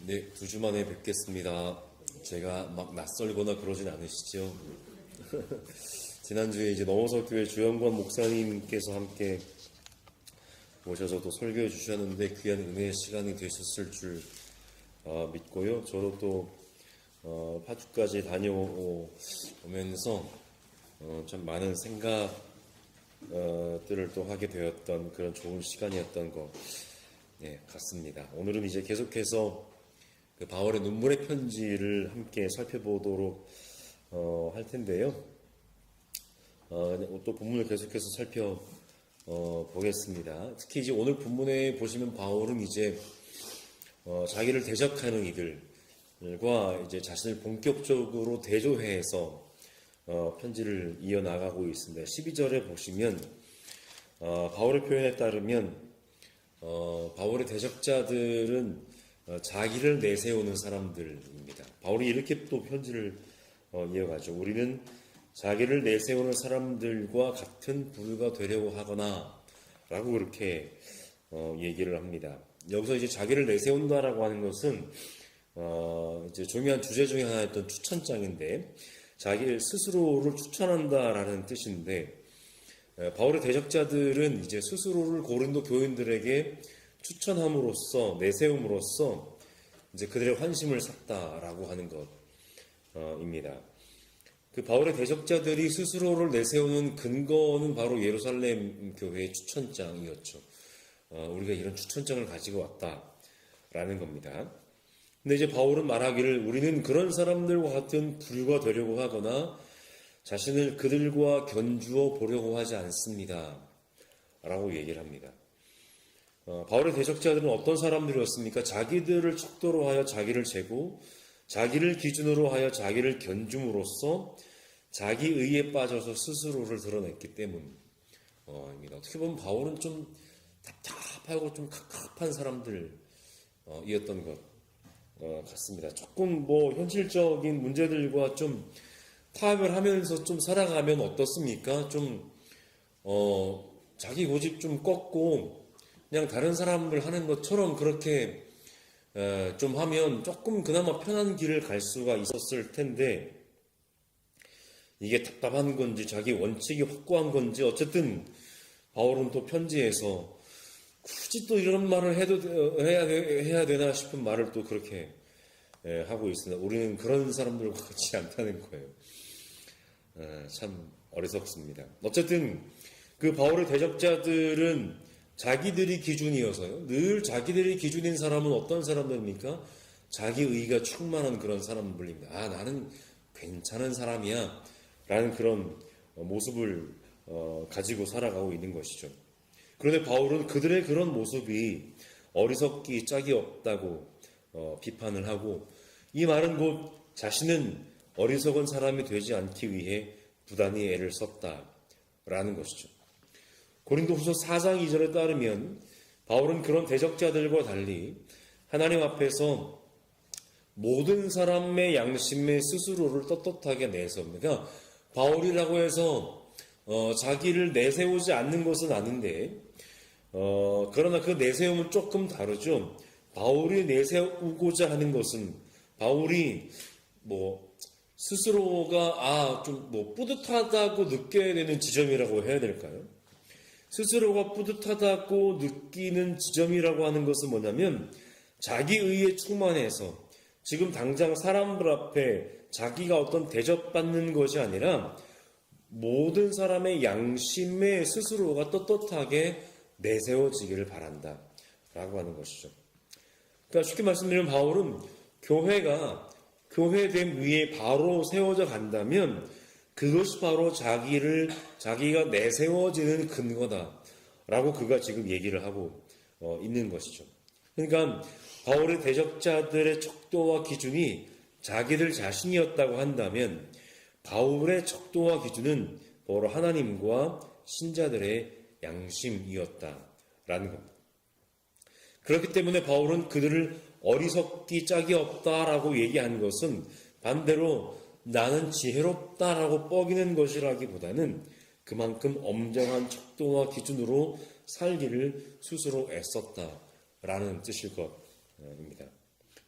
네, 2주 만에 뵙겠습니다. 제가 막 낯설거나 그러진 않으시죠? 지난주에 이제 넘어서 교회 주영권 목사님께서 함께 오셔서 또 설교해 주셨는데 귀한 은혜의 시간이 되셨을 줄 믿고요. 저도 또 파주까지 다녀오면서 참 많은 생각들을 또 하게 되었던 그런 좋은 시간이었던 것 같습니다. 오늘은 이제 계속해서 그 바울의 눈물의 편지를 함께 살펴보도록 할 텐데요. 또 본문을 계속해서 살펴보겠습니다. 특히 이제 오늘 본문에 보시면 바울은 이제 자기를 대적하는 이들과 이제 자신을 본격적으로 대조해서 편지를 이어나가고 있습니다. 12절에 보시면 바울의 표현에 따르면 바울의 대적자들은 자기를 내세우는 사람들입니다. 바울이 이렇게 또 편지를 이어가죠. 우리는 자기를 내세우는 사람들과 같은 부류가 되려고 하거나 라고 그렇게 얘기를 합니다. 여기서 이제 자기를 내세운다라고 하는 것은 이제 중요한 주제 중에 하나였던 추천장인데 자기 스스로를 추천한다라는 뜻인데 바울의 대적자들은 이제 스스로를 고린도 교인들에게 추천함으로써 내세움으로써 이제 그들의 환심을 샀다라고 하는 것입니다. 그 바울의 대적자들이 스스로를 내세우는 근거는 바로 예루살렘 교회의 추천장이었죠. 우리가 이런 추천장을 가지고 왔다라는 겁니다. 근데 이제 바울은 말하기를 우리는 그런 사람들과 같은 부류가 되려고 하거나 자신을 그들과 견주어 보려고 하지 않습니다. 라고 얘기를 합니다. 바울의 대적자들은 어떤 사람들이었습니까? 자기들을 척도로 하여 자기를 재고 자기를 기준으로 하여 자기를 견줌으로써 자기 의에 빠져서 스스로를 드러냈기 때문입니다. 어떻게 보면 바울은 좀 답답하고 좀 갑갑한 사람들이었던 것 같습니다. 조금 현실적인 문제들과 좀 타협을 하면서 좀 살아가면 어떻습니까? 좀 자기 고집 좀 꺾고 그냥 다른 사람들 하는 것처럼 그렇게 좀 하면 조금 그나마 편한 길을 갈 수가 있었을 텐데 이게 답답한 건지 자기 원칙이 확고한 건지 어쨌든 바울은 또 편지에서 굳이 또 이런 말을 해야 되나 싶은 말을 또 그렇게 하고 있습니다. 우리는 그런 사람들과 같지 않다는 거예요. 참 어리석습니다. 어쨌든 그 바울의 대적자들은 자기들이 기준이어서요. 늘 자기들이 기준인 사람은 어떤 사람들입니까? 자기 의가 충만한 그런 사람들입니다. 나는 괜찮은 사람이야 라는 그런 모습을 가지고 살아가고 있는 것이죠. 그런데 바울은 그들의 그런 모습이 어리석기 짝이 없다고 비판을 하고 이 말은 곧 자신은 어리석은 사람이 되지 않기 위해 부단히 애를 썼다라는 것이죠. 고린도후서 4장 2절에 따르면 바울은 그런 대적자들과 달리 하나님 앞에서 모든 사람의 양심에 스스로를 떳떳하게 내세웁니다. 그러니까 바울이라고 해서 자기를 내세우지 않는 것은 아닌데 그러나 그 내세움은 조금 다르죠. 바울이 내세우고자 하는 것은 바울이 스스로가 좀 뿌듯하다고 느껴야 되는 지점이라고 해야 될까요? 스스로가 뿌듯하다고 느끼는 지점이라고 하는 것은 뭐냐면 자기 의에 충만해서 지금 당장 사람들 앞에 자기가 어떤 대접받는 것이 아니라 모든 사람의 양심에 스스로가 떳떳하게 내세워지기를 바란다 라고 하는 것이죠. 그러니까 쉽게 말씀드리면 바울은 교회가 교회됨 위에 바로 세워져 간다면 그것이 바로 자기가 내세워지는 근거다라고 그가 지금 얘기를 하고 있는 것이죠. 그러니까 바울의 대적자들의 척도와 기준이 자기들 자신이었다고 한다면 바울의 척도와 기준은 바로 하나님과 신자들의 양심이었다라는 겁니다. 그렇기 때문에 바울은 그들을 어리석기 짝이 없다라고 얘기한 것은 반대로 나는 지혜롭다라고 뻐기는 것이라기보다는 그만큼 엄정한 척도와 기준으로 살기를 스스로 애썼다라는 뜻일 것입니다.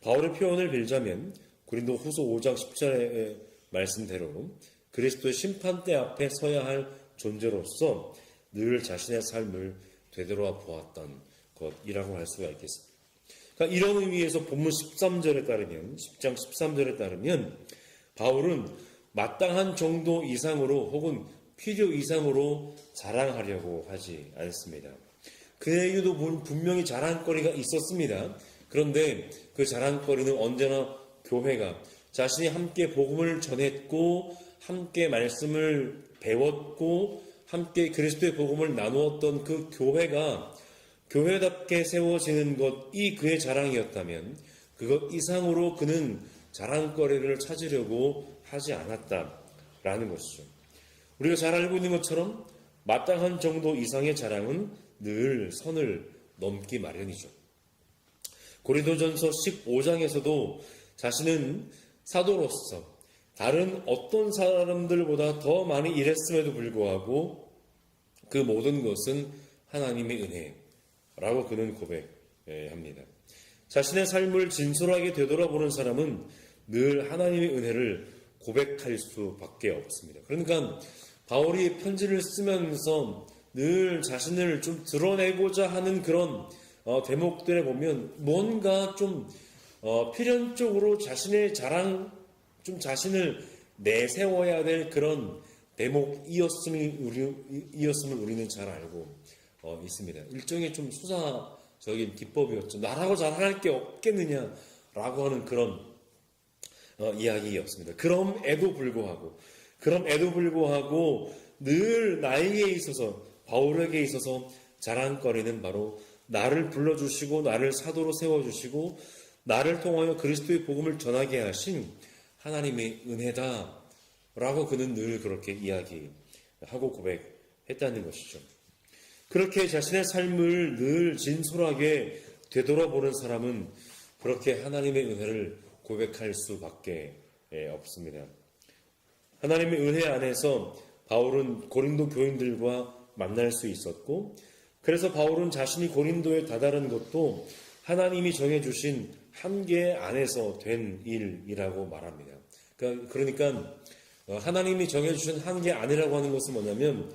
바울의 표현을 빌자면 고린도 후서 5장 10절의 말씀대로 그리스도의 심판대 앞에 서야 할 존재로서 늘 자신의 삶을 되돌아 보았던 것이라고 할 수가 있겠습니다. 그러니까 이런 의미에서 본문 13절에 따르면 10장 13절에 따르면 바울은 마땅한 정도 이상으로 혹은 필요 이상으로 자랑하려고 하지 않습니다. 그에게도 분명히 자랑거리가 있었습니다. 그런데 그 자랑거리는 언제나 교회가 자신이 함께 복음을 전했고 함께 말씀을 배웠고 함께 그리스도의 복음을 나누었던 그 교회가 교회답게 세워지는 것이 그의 자랑이었다면 그것 이상으로 그는 자랑거리를 찾으려고 하지 않았다라는 것이죠. 우리가 잘 알고 있는 것처럼 마땅한 정도 이상의 자랑은 늘 선을 넘기 마련이죠. 고린도전서 15장에서도 자신은 사도로서 다른 어떤 사람들보다 더 많이 일했음에도 불구하고 그 모든 것은 하나님의 은혜라고 그는 고백합니다. 자신의 삶을 진솔하게 되돌아보는 사람은 늘 하나님의 은혜를 고백할 수밖에 없습니다. 그러니까 바울이 편지를 쓰면서 늘 자신을 좀 드러내고자 하는 그런 대목들에 보면 뭔가 좀 필연적으로 자신의 자랑, 좀 자신을 내세워야 될 그런 대목이었음을 우리는 잘 알고 있습니다. 일종의 좀 수사적인 기법이었죠. 나라고 자랑할 게 없겠느냐라고 하는 그런 이야기였습니다. 그럼에도 불구하고 늘 나에게 있어서 바울에게 있어서 자랑거리는 바로 나를 불러주시고 나를 사도로 세워주시고 나를 통하여 그리스도의 복음을 전하게 하신 하나님의 은혜다라고 그는 늘 그렇게 이야기하고 고백했다는 것이죠. 그렇게 자신의 삶을 늘 진솔하게 되돌아보는 사람은 그렇게 하나님의 은혜를 고백할 수밖에 없습니다. 하나님의 은혜 안에서 바울은 고린도 교인들과 만날 수 있었고 그래서 바울은 자신이 고린도에 다다른 것도 하나님이 정해주신 한계 안에서 된 일이라고 말합니다. 그러니까 하나님이 정해주신 한계 안이라고 하는 것은 뭐냐면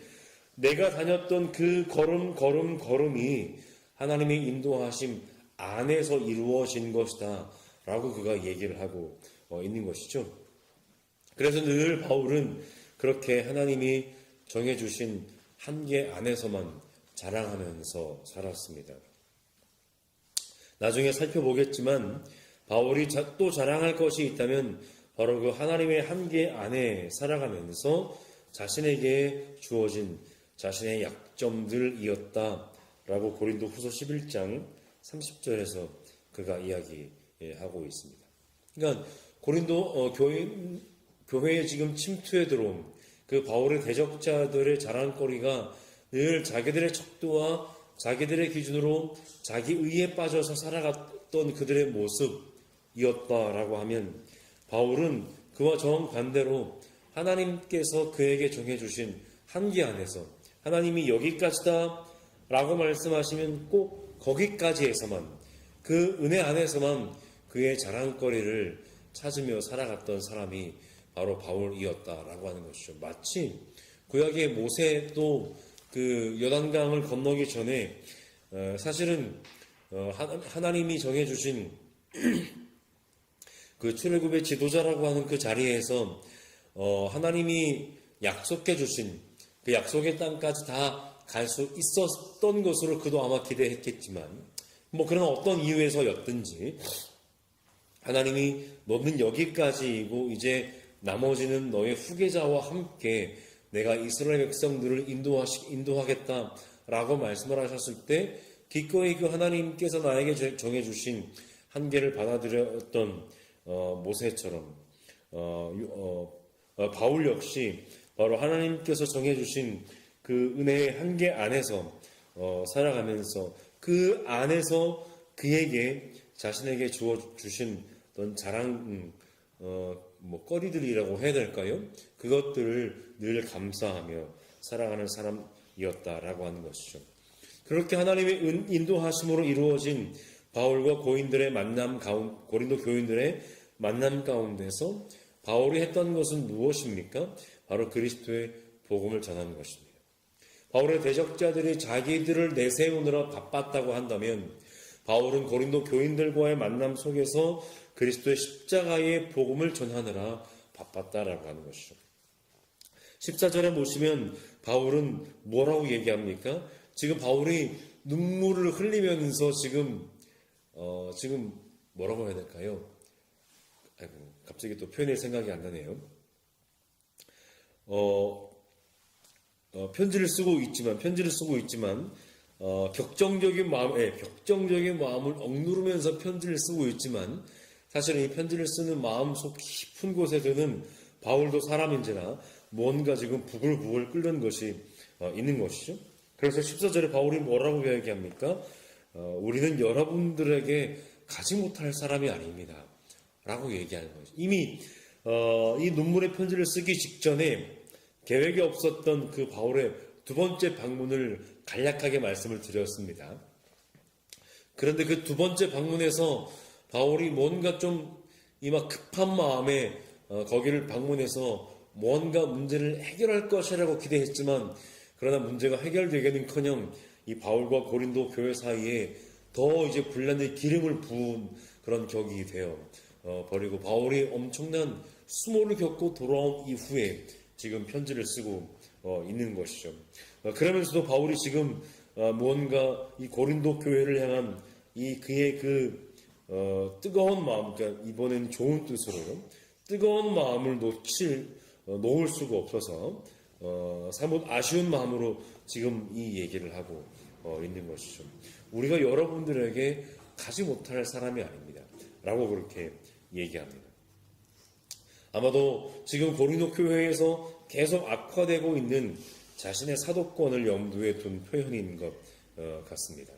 내가 다녔던 그 걸음이 하나님의 인도하심 안에서 이루어진 것이다 라고 그가 얘기를 하고 있는 것이죠. 그래서 늘 바울은 그렇게 하나님이 정해주신 한계 안에서만 자랑하면서 살았습니다. 나중에 살펴보겠지만 바울이 또 자랑할 것이 있다면 바로 그 하나님의 한계 안에 살아가면서 자신에게 주어진 자신의 약점들이었다라고 고린도 후서 11장 30절에서 그가 이야기하고 있습니다. 그러니까 고린도 교회에 지금 침투해 들어온 그 바울의 대적자들의 자랑거리가 늘 자기들의 척도와 자기들의 기준으로 자기 의에 빠져서 살아갔던 그들의 모습이었다라고 하면 바울은 그와 정반대로 하나님께서 그에게 정해주신 한계 안에서 하나님이 여기까지다 라고 말씀하시면 꼭 거기까지에서만 그 은혜 안에서만 그의 자랑거리를 찾으며 살아갔던 사람이 바로 바울이었다라고 하는 것이죠. 마치 구약의 모세도 그 요단강을 건너기 전에 사실은 하나님이 정해주신 그 출애굽의 지도자라고 하는 그 자리에서 하나님이 약속해 주신 그 약속의 땅까지 다 갈 수 있었던 것으로 그도 아마 기대했겠지만 뭐 그런 어떤 이유에서였든지 하나님이 너는 여기까지이고 이제 나머지는 너의 후계자와 함께 내가 이스라엘 백성들을 인도하겠다라고 말씀을 하셨을 때 기꺼이 그 하나님께서 나에게 정해주신 한계를 받아들였던 모세처럼 바울 역시 바로 하나님께서 정해주신 그 은혜의 한계 안에서 살아가면서 그 안에서 그에게 자신에게 주어주신 어떤 자랑 거리들이라고 해야 될까요? 그것들을 늘 감사하며 살아가는 사람이었다라고 하는 것이죠. 그렇게 하나님의 인도하심으로 이루어진 바울과 고린도 교인들의 만남 가운데서 바울이 했던 것은 무엇입니까? 바로 그리스도의 복음을 전하는 것입니다. 바울의 대적자들이 자기들을 내세우느라 바빴다고 한다면 바울은 고린도 교인들과의 만남 속에서 그리스도의 십자가의 복음을 전하느라 바빴다라고 하는 것이죠. 14절에 보시면 바울은 뭐라고 얘기합니까? 지금 바울이 눈물을 흘리면서 지금 뭐라고 해야 될까요? 아이고, 갑자기 또 표현할 생각이 안 나네요. 편지를 쓰고 있지만 격정적인 마음을 억누르면서 편지를 쓰고 있지만 사실은 이 편지를 쓰는 마음속 깊은 곳에서는 바울도 사람인지라 뭔가 지금 부글부글 끓는 것이 있는 것이죠. 그래서 14절에 바울이 뭐라고 이야기합니까? 우리는 여러분들에게 가지 못할 사람이 아닙니다. 라고 얘기하는 거죠. 이미 이 눈물의 편지를 쓰기 직전에 계획이 없었던 그 바울의 두 번째 방문을 간략하게 말씀을 드렸습니다. 그런데 그 두 번째 방문에서 바울이 뭔가 좀 이막 급한 마음에 거기를 방문해서 뭔가 문제를 해결할 것이라고 기대했지만 그러나 문제가 해결되기는커녕 이 바울과 고린도 교회 사이에 더 이제 불난의 기름을 부은 그런 격이 되어 버리고 바울이 엄청난 수모를 겪고 돌아온 이후에 지금 편지를 쓰고 있는 것이죠. 그러면서도 바울이 지금 무언가 이 고린도 교회를 향한 이 그의 그 뜨거운 마음, 그러니까 이번엔 좋은 뜻으로 뜨거운 마음을 놓을 수가 없어서 사뭇 아쉬운 마음으로 지금 이 얘기를 하고 있는 것이죠. 우리가 여러분들에게 가지 못할 사람이 아닙니다. 라고 그렇게 얘기합니다. 아마도 지금 고린도 교회에서 계속 악화되고 있는 자신의 사도권을 염두에 둔 표현인 것 같습니다.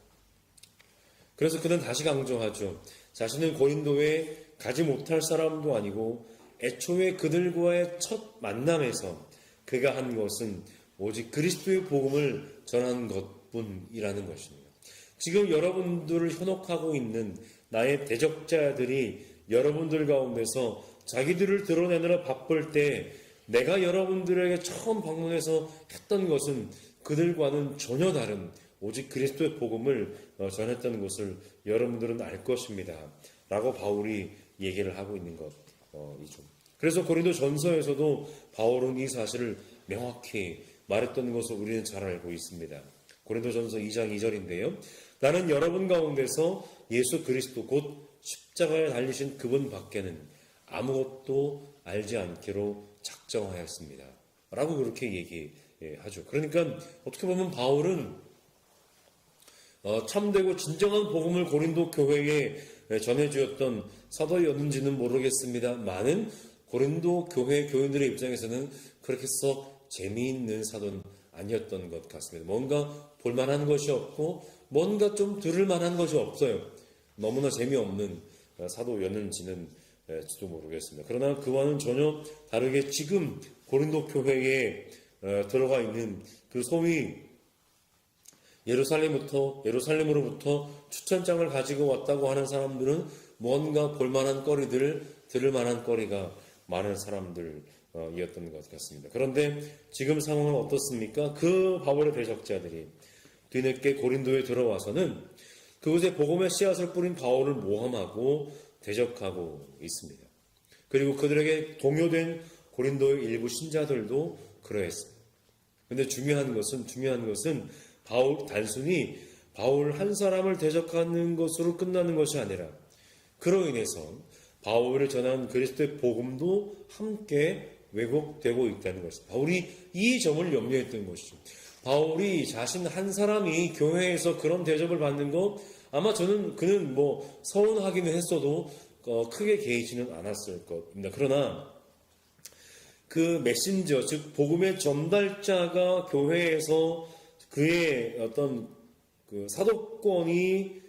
그래서 그는 다시 강조하죠. 자신은 고린도에 가지 못할 사람도 아니고 애초에 그들과의 첫 만남에서 그가 한 것은 오직 그리스도의 복음을 전하는 것뿐이라는 것입니다. 지금 여러분들을 현혹하고 있는 나의 대적자들이 여러분들 가운데서 자기들을 드러내느라 바쁠 때 내가 여러분들에게 처음 방문해서 했던 것은 그들과는 전혀 다른 오직 그리스도의 복음을 전했다는 것을 여러분들은 알 것입니다. 라고 바울이 얘기를 하고 있는 것이죠. 그래서 고린도 전서에서도 바울은 이 사실을 명확히 말했던 것을 우리는 잘 알고 있습니다. 고린도 전서 2장 2절인데요. 나는 여러분 가운데서 예수 그리스도 곧 십자가에 달리신 그분 밖에는 아무것도 알지 않기로 작정하였습니다. 라고 그렇게 얘기하죠. 그러니까 어떻게 보면 바울은 참되고 진정한 복음을 고린도 교회에 전해주었던 사도였는지는 모르겠습니다만은 고린도 교회 교인들의 입장에서는 그렇게 썩 재미있는 사도는 아니었던 것 같습니다. 뭔가 볼만한 것이 없고 뭔가 좀 들을 만한 것이 없어요. 너무나 재미없는 사도였는지는 지도 모르겠습니다. 그러나 그와는 전혀 다르게 지금 고린도 교회에 들어가 있는 그 소위 예루살렘으로부터 추천장을 가지고 왔다고 하는 사람들은 뭔가 볼만한 거리들, 들을 만한 거리가 많은 사람들이었던 것 같습니다. 그런데 지금 상황은 어떻습니까? 그 바울의 대적자들이 뒤늦게 고린도에 들어와서는 그곳에 복음의 씨앗을 뿌린 바울을 모함하고 대적하고 있습니다. 그리고 그들에게 동요된 고린도의 일부 신자들도 그러했습니다. 그런데 중요한 것은 단순히 바울 한 사람을 대적하는 것으로 끝나는 것이 아니라 그로 인해서 바울을 전한 그리스도의 복음도 함께 왜곡되고 있다는 것입니다. 바울이 이 점을 염려했던 것이죠. 바울이 자신 한 사람이 교회에서 그런 대접을 받는 것 아마 그는 서운하기는 했어도 크게 개의치는 않았을 겁니다. 그러나 그 메신저, 즉 복음의 전달자가 교회에서 그의 어떤 그 사도권이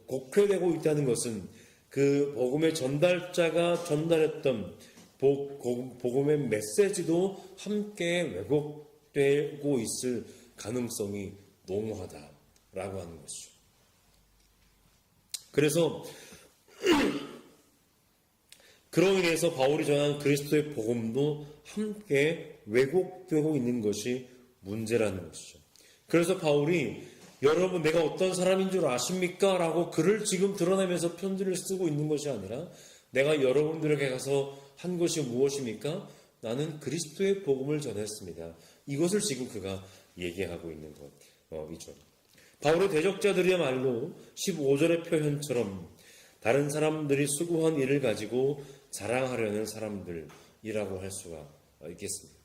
곡해되고 있다는 것은 그 복음의 전달자가 전달했던 복음의 메시지도 함께 왜곡되고 있을 가능성이 농후하다라고 하는 것이죠. 그래서 그로 인해서 바울이 전한 그리스도의 복음도 함께 왜곡되고 있는 것이 문제라는 것이죠. 그래서 바울이 여러분 내가 어떤 사람인 줄 아십니까? 라고 글을 지금 드러내면서 편지를 쓰고 있는 것이 아니라 내가 여러분들에게 가서 한 것이 무엇입니까? 나는 그리스도의 복음을 전했습니다. 이것을 지금 그가 얘기하고 있는 것이죠. 바울의 대적자들이야말로 15절의 표현처럼 다른 사람들이 수고한 일을 가지고 자랑하려는 사람들이라고 할 수가 있겠습니다.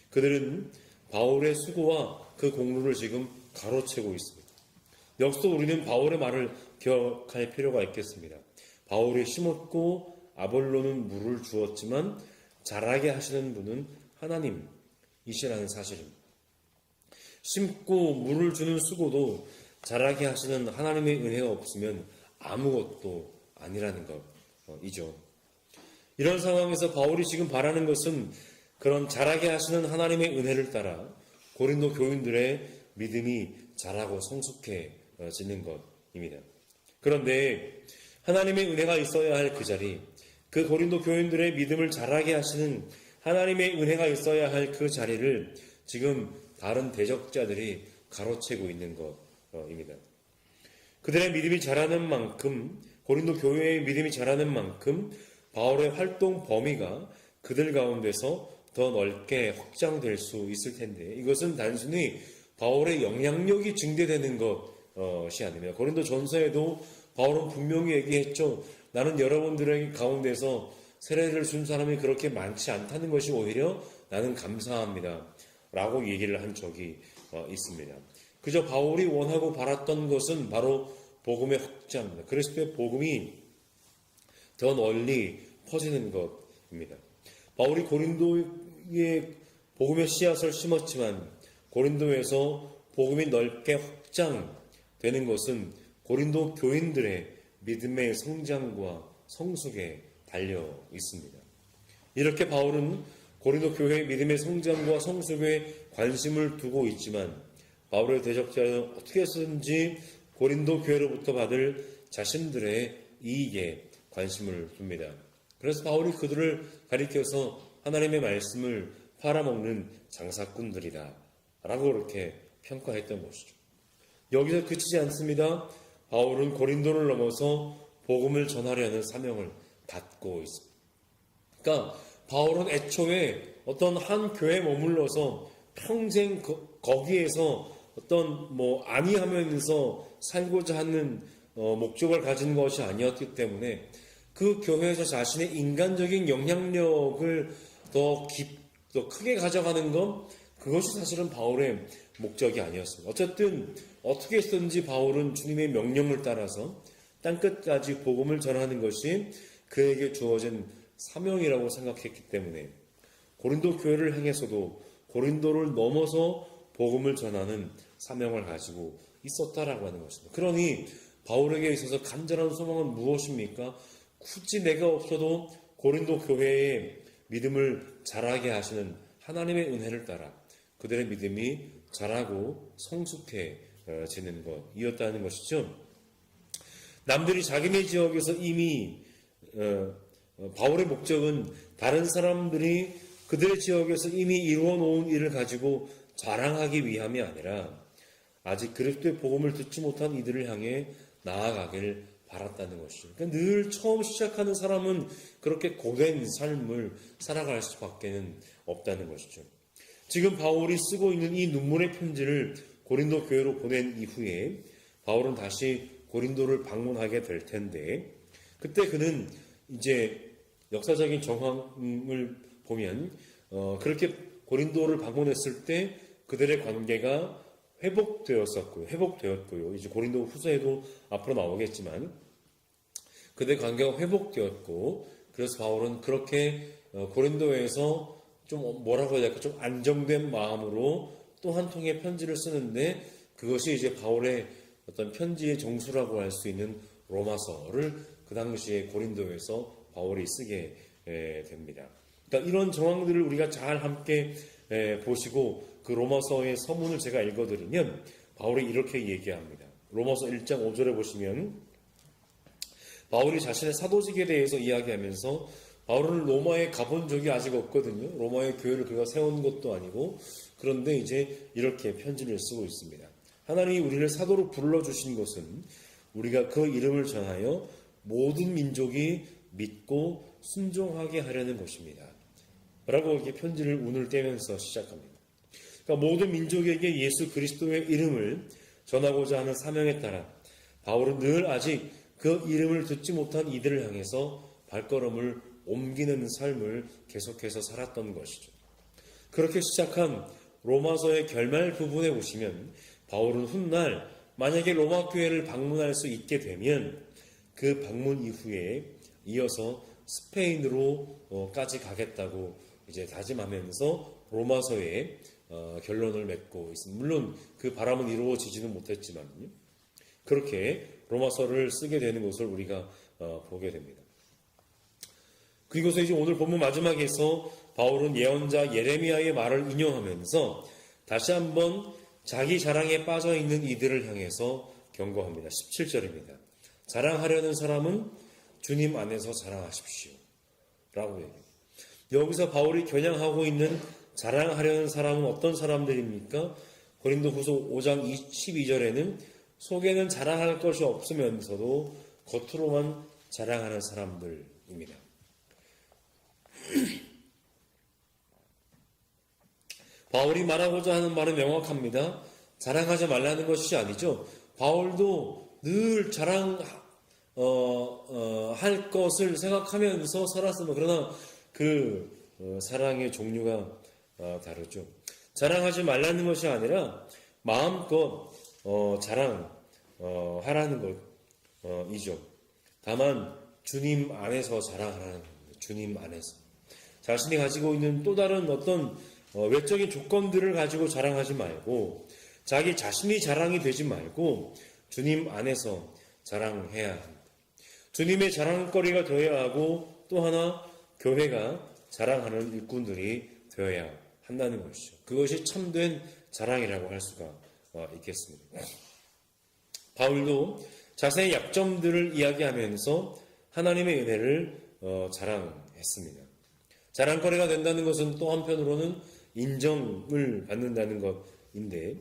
그들은 바울의 수고와 그 공로를 지금 가로채고 있습니다. 여기서 우리는 바울의 말을 기억할 필요가 있겠습니다. 바울이 심었고 아볼로는 물을 주었지만 자라게 하시는 분은 하나님이시라는 사실입니다. 심고 물을 주는 수고도 자라게 하시는 하나님의 은혜가 없으면 아무것도 아니라는 것이죠. 이런 상황에서 바울이 지금 바라는 것은 그런 자라게 하시는 하나님의 은혜를 따라 고린도 교인들의 믿음이 자라고 성숙해지는 것입니다. 그런데 하나님의 은혜가 있어야 할 그 자리, 그 고린도 교인들의 믿음을 자라게 하시는 하나님의 은혜가 있어야 할 그 자리를 지금 다른 대적자들이 가로채고 있는 것입니다. 그들의 믿음이 자라는 만큼, 고린도 교회의 믿음이 자라는 만큼 바울의 활동 범위가 그들 가운데서 더 넓게 확장될 수 있을 텐데, 이것은 단순히 바울의 영향력이 증대되는 것이 아닙니다. 고린도 전서에도 바울은 분명히 얘기했죠. 나는 여러분들의 가운데서 세례를 준 사람이 그렇게 많지 않다는 것이 오히려 나는 감사합니다 라고 얘기를 한 적이 있습니다. 그저 바울이 원하고 바랐던 것은 바로 복음의 확장입니다. 그리스도의 복음이 더 널리 퍼지는 것입니다. 바울이 고린도에 복음의 씨앗을 심었지만 고린도에서 복음이 넓게 확장되는 것은 고린도 교인들의 믿음의 성장과 성숙에 달려 있습니다. 이렇게 바울은 고린도 교회의 믿음의 성장과 성숙에 관심을 두고 있지만 바울의 대적자는 어떻게 해서든지 고린도 교회로부터 받을 자신들의 이익에 관심을 둡니다. 그래서 바울이 그들을 가리켜서 하나님의 말씀을 팔아먹는 장사꾼들이다 라고 그렇게 평가했던 것이죠. 여기서 그치지 않습니다. 바울은 고린도를 넘어서 복음을 전하려는 사명을 받고 있습니다. 그러니까 바울은 애초에 어떤 한 교회에 머물러서 평생 거기에서 어떤 아니하면서 살고자 하는 목적을 가진 것이 아니었기 때문에 그 교회에서 자신의 인간적인 영향력을 더 크게 가져가는 것, 그것이 사실은 바울의 목적이 아니었습니다. 어쨌든 어떻게 했든지 바울은 주님의 명령을 따라서 땅끝까지 복음을 전하는 것이 그에게 주어진 사명이라고 생각했기 때문에 고린도 교회를 향해서도 고린도를 넘어서 복음을 전하는 사명을 가지고 있었다라고 하는 것입니다. 그러니 바울에게 있어서 간절한 소망은 무엇입니까? 굳이 내가 없어도 고린도 교회의 믿음을 자라게 하시는 하나님의 은혜를 따라 그들의 믿음이 자라고 성숙해지는 것이었다는 것이죠. 남들이 자기네 지역에서 이미 바울의 목적은 다른 사람들이 그들의 지역에서 이미 이루어 놓은 일을 가지고 자랑하기 위함이 아니라 아직 그리스도의 복음을 듣지 못한 이들을 향해 나아가길 바랐다는 것이죠. 그러니까 늘 처음 시작하는 사람은 그렇게 고된 삶을 살아갈 수밖에 없다는 것이죠. 지금 바울이 쓰고 있는 이 눈물의 편지를 고린도 교회로 보낸 이후에 바울은 다시 고린도를 방문하게 될 텐데, 그때 그는 이제 역사적인 정황을 보면 그렇게 고린도를 방문했을 때 그들의 관계가 회복되었고요. 이제 고린도 후서에도 앞으로 나오겠지만 그들의 관계가 회복되었고, 그래서 바울은 그렇게 고린도에서 좀 뭐라고 해야 될까, 좀 안정된 마음으로 또 한 통의 편지를 쓰는데, 그것이 이제 바울의 어떤 편지의 정수라고 할 수 있는 로마서를 그 당시에 고린도에서 바울이 쓰게 됩니다. 그러니까 이런 정황들을 우리가 잘 함께 보시고 그 로마서의 서문을 제가 읽어드리면 바울이 이렇게 얘기합니다. 로마서 1장 5절에 보시면 바울이 자신의 사도직에 대해서 이야기하면서 바울은 로마에 가본 적이 아직 없거든요. 로마의 교회를 그가 세운 것도 아니고, 그런데 이제 이렇게 편지를 쓰고 있습니다. 하나님이 우리를 사도로 불러주신 것은 우리가 그 이름을 전하여 모든 민족이 믿고 순종하게 하려는 것입니다. 라고 이렇게 편지를 운을 떼면서 시작합니다. 그러니까 모든 민족에게 예수 그리스도의 이름을 전하고자 하는 사명에 따라 바울은 늘 아직 그 이름을 듣지 못한 이들을 향해서 발걸음을 옮기는 삶을 계속해서 살았던 것이죠. 그렇게 시작한 로마서의 결말 부분에 보시면 바울은 훗날 만약에 로마 교회를 방문할 수 있게 되면 그 방문 이후에 이어서 스페인으로까지 가겠다고 이제 다짐하면서 로마서의 결론을 맺고 있습니다. 물론 그 바람은 이루어지지는 못했지만요. 그렇게 로마서를 쓰게 되는 것을 우리가 보게 됩니다. 그리고서 이제 오늘 본문 마지막에서 바울은 예언자 예레미야의 말을 인용하면서 다시 한번 자기 자랑에 빠져 있는 이들을 향해서 경고합니다. 17절입니다. 자랑하려는 사람은 주님 안에서 자랑하십시오. 라고 얘기합니다. 여기서 바울이 겨냥하고 있는 자랑하려는 사람은 어떤 사람들입니까? 고린도후서 5장 12절에는 속에는 자랑할 것이 없으면서도 겉으로만 자랑하는 사람들입니다. 바울이 말하고자 하는 말은 명확합니다. 자랑하지 말라는 것이 아니죠. 바울도 늘 할 것을 생각하면서 살았습니다. 그러나 사랑의 종류가 다르죠. 자랑하지 말라는 것이 아니라 마음껏 자랑하라는 것이죠. 다만 주님 안에서 자랑하라는 겁니다. 주님 안에서. 자신이 가지고 있는 또 다른 어떤 외적인 조건들을 가지고 자랑하지 말고 자기 자신이 자랑이 되지 말고 주님 안에서 자랑해야 합니다. 주님의 자랑거리가 되어야 하고 또 하나 교회가 자랑하는 일꾼들이 되어야 한다는 것이죠. 그것이 참된 자랑이라고 할 수가 있겠습니다. 바울도 자신의 약점들을 이야기하면서 하나님의 은혜를 자랑했습니다. 자랑거리가 된다는 것은 또 한편으로는 인정을 받는다는 것인데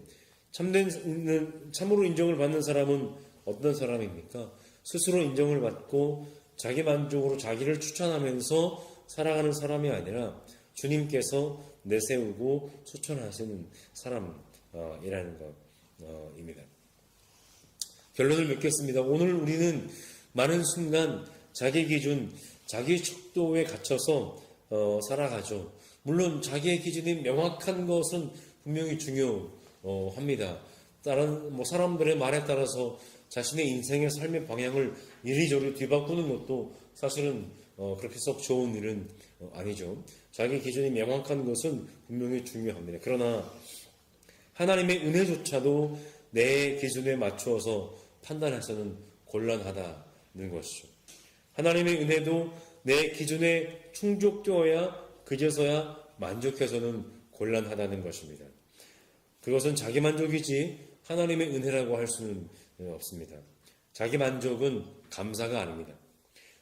참으로 인정을 받는 사람은 어떤 사람입니까? 스스로 인정을 받고 자기 만족으로 자기를 추천하면서 살아가는 사람이 아니라 주님께서 내세우고 추천하시는 사람이라는 것입니다. 결론을 맺겠습니다. 오늘 우리는 많은 순간 자기 기준, 자기 척도에 갇혀서 살아가죠. 물론 자기의 기준이 명확한 것은 분명히 중요합니다. 다른 사람들의 말에 따라서 자신의 인생의 삶의 방향을 이리저리 뒤바꾸는 것도 사실은 그렇게 썩 좋은 일은 아니죠. 자기 기준이 명확한 것은 분명히 중요합니다. 그러나 하나님의 은혜조차도 내 기준에 맞추어서 판단해서는 곤란하다는 것이죠. 하나님의 은혜도 내 기준에 충족되어야 그제서야 만족해서는 곤란하다는 것입니다. 그것은 자기 만족이지 하나님의 은혜라고 할 수는 없습니다. 자기 만족은 감사가 아닙니다.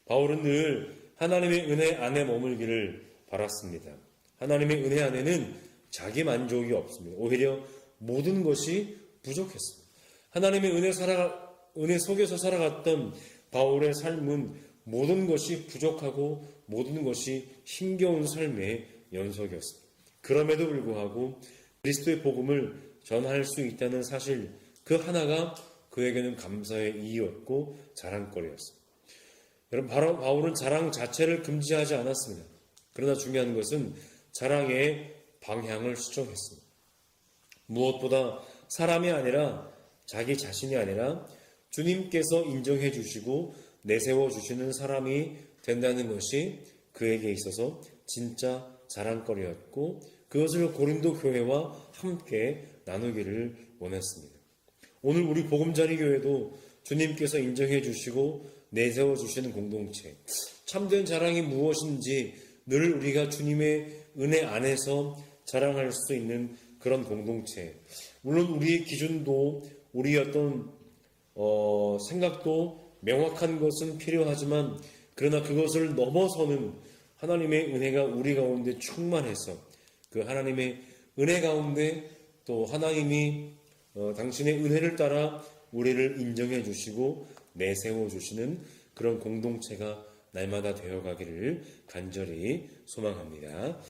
바울은 늘 하나님의 은혜 안에 머물기를 바랐습니다. 하나님의 은혜 안에는 자기 만족이 없습니다. 오히려 모든 것이 부족했습니다. 하나님의 은혜 속에서 살아갔던 바울의 삶은 모든 것이 부족하고 모든 것이 힘겨운 삶의 연속이었습니다. 그럼에도 불구하고 그리스도의 복음을 전할 수 있다는 사실 그 하나가 그에게는 감사의 이유였고 자랑거리였습니다. 여러분, 바울은 자랑 자체를 금지하지 않았습니다. 그러나 중요한 것은 자랑의 방향을 수정했습니다. 무엇보다 사람이 아니라 자기 자신이 아니라 주님께서 인정해 주시고 내세워 주시는 사람이 된다는 것이 그에게 있어서 진짜 자랑거리였고 그것을 고린도 교회와 함께 나누기를 원했습니다. 오늘 우리 보금자리 교회도 주님께서 인정해 주시고 내세워 주시는 공동체, 참된 자랑이 무엇인지 늘 우리가 주님의 은혜 안에서 자랑할 수 있는 그런 공동체. 물론 우리의 기준도 우리의 어떤 생각도 명확한 것은 필요하지만 그러나 그것을 넘어서는 하나님의 은혜가 우리 가운데 충만해서 그 하나님의 은혜 가운데 또 하나님이 당신의 은혜를 따라 우리를 인정해 주시고 내세워 주시는 그런 공동체가 날마다 되어가기를 간절히 소망합니다.